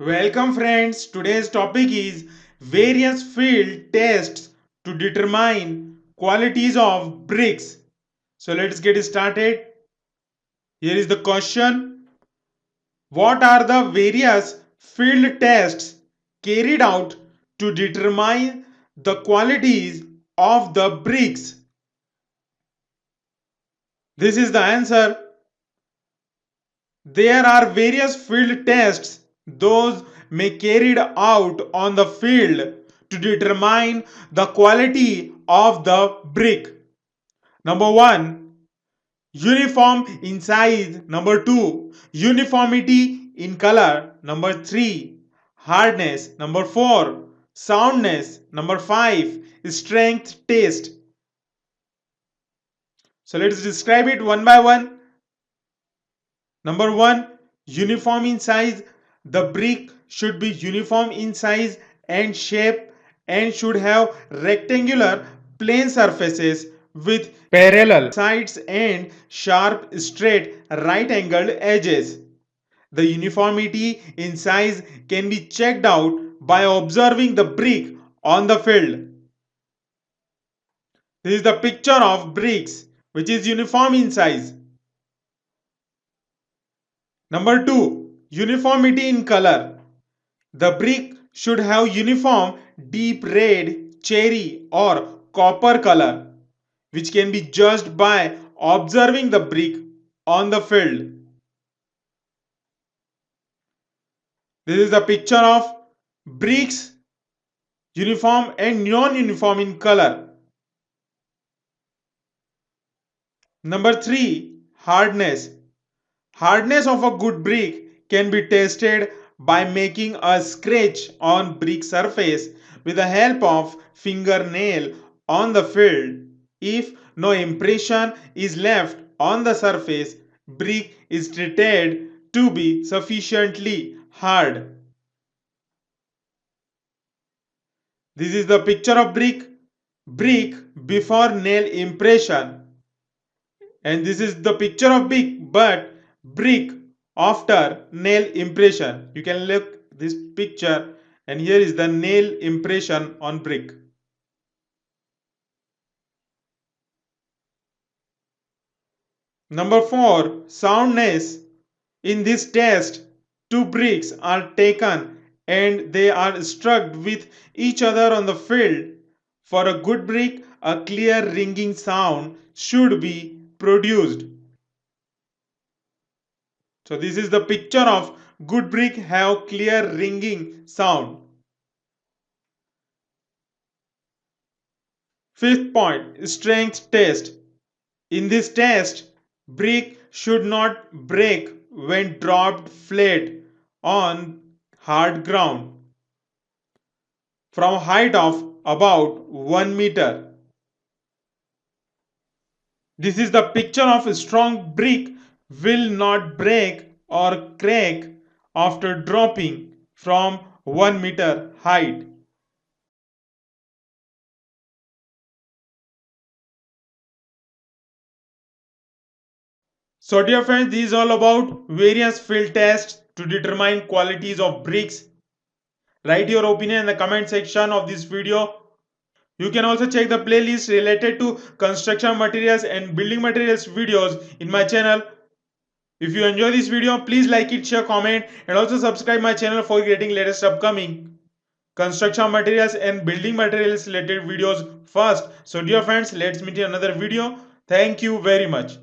Welcome friends. Today's topic is various field tests to determine qualities of bricks. So let's get started. Here is the question. What are the various field tests carried out to determine the qualities of the bricks? This is the answer. There are various field tests those may carried out on the field to determine the quality of the brick. Number 1, uniform in size. Number 2, uniformity in color. Number 3, hardness. Number 4, soundness. Number 5, strength test. So let's describe it one by one. Number 1, uniform in size. The brick should be uniform in size and shape and should have rectangular plane surfaces with parallel sides and sharp straight right angled edges. The uniformity in size can be checked out by observing the brick on the field. This is the picture of bricks which is uniform in size. Number 2, uniformity in color. The brick should have uniform deep red, cherry or copper color, which can be judged by observing the brick on the field. This is the picture of bricks uniform and non-uniform in color. Number 3, hardness. Hardness of a good brick can be tested by making a scratch on brick surface with the help of fingernail on the field. If no impression is left on the surface, brick is treated to be sufficiently hard. This is the picture of brick before nail impression, and this is the picture of brick after nail impression. You can look this picture, and here is the nail impression on brick. Number 4, soundness. In this test, two bricks are taken and they are struck with each other on the field. For a good brick, a clear ringing sound should be produced. So this is the picture of good brick have clear ringing sound. Fifth point, strength test. In this test, brick should not break when dropped flat on hard ground from a height of about 1 meter. This is the picture of a strong brick will not break or crack after dropping from 1 meter height. So dear friends, this is all about various field tests to determine qualities of bricks. Write your opinion in the comment section of this video. You can also check the playlist related to construction materials and building materials videos in my channel. If you enjoy this video, please like it, share, comment and also subscribe my channel for getting latest upcoming construction materials and building materials related videos first. So dear friends, let's meet in another video. Thank you very much.